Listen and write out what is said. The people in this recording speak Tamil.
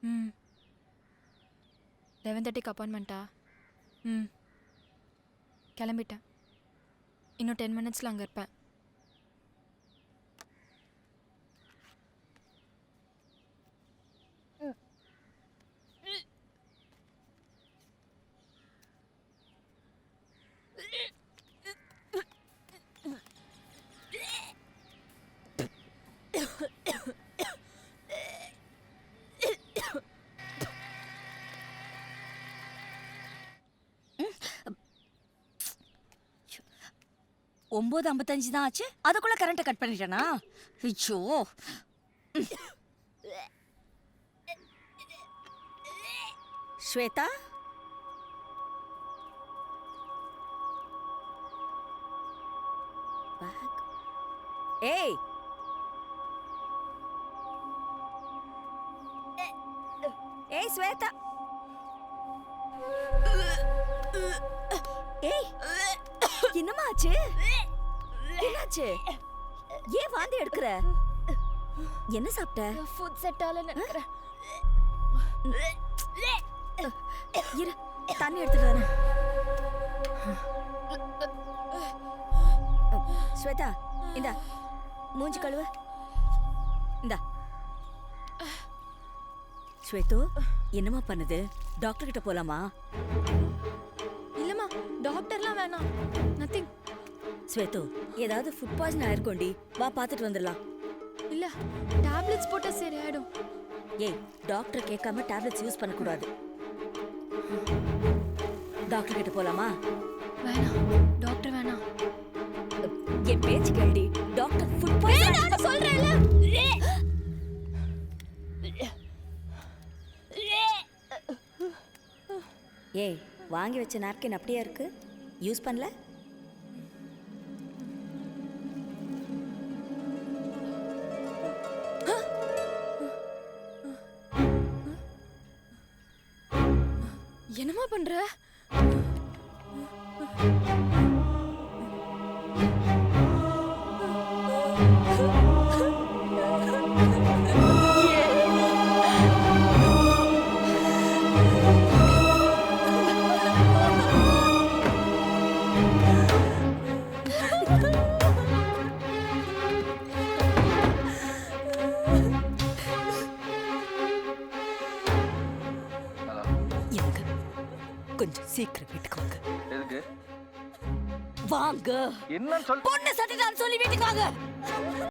ம் 11:30க்கு அப்பாயின்மெண்ட்டா? ம் கிளம்பிட்டேன். இன்னும் 10 மினிட்ஸில் அங்கே இருப்பேன். ஒன்பது 55 தான் ஆச்சு, அதுக்குள்ள கரண்ட்டை கட் பண்ணிட்டேனா? ஐயோ! ஸ்வேதா, பேக். ஏய், ஏய் ஸ்வேதா, ஏய் என்னம்மா ஆச்சு? என்னாச்சு? ஏன் வாந்தி எடுக்கிற? என்ன சாப்பிட்ட? ஃபுட் செட் ஆகலன்னு நினைக்கிறேன். இரு, தண்ணி எடுத்துட்டு வரேன். ஸ்வேதா, இந்தா மூஞ்சி கழுவு. இந்தா. ஸ்வேதோ, என்னம்மா பண்ணுது? டாக்டர் கிட்ட போலாமா? இல்லைம்மா, டாக்டர்லாம் வேணாம். நத்திங். ஸ்வேதோ, ஏதாவது ஃபுட் பாய்சன் ஆயிருக்கோண்டி, வா பார்த்துட்டு வந்துடலாம். இல்லை, டேப்லெட்ஸ் போட்டால் சரியாயிடும். ஏய், டாக்டர் கேட்காம டேப்லெட்ஸ் யூஸ் பண்ணக்கூடாது. டாக்டர் கிட்ட போலாமா? வேணாம், டாக்டர் வேணாம். என் பேச்சு கேள்டி. டாக்டர் ஃபுட் பாய்சன் சொல்றேன்ல. ஏய், வாங்கி வச்ச நாப்கின் அப்படியே இருக்கு, யூஸ் பண்ணல? என்னம்மா பண்ற? எனக்கு கொஞ்சம் சீக்கிரம் வீட்டுக்கு வாங்க. எதுக்கு? வாங்க. என்னன்னு சொல். பொண்ணு சட்டிட்டான்னு சொல்லி வீட்டுக்கு வாங்க.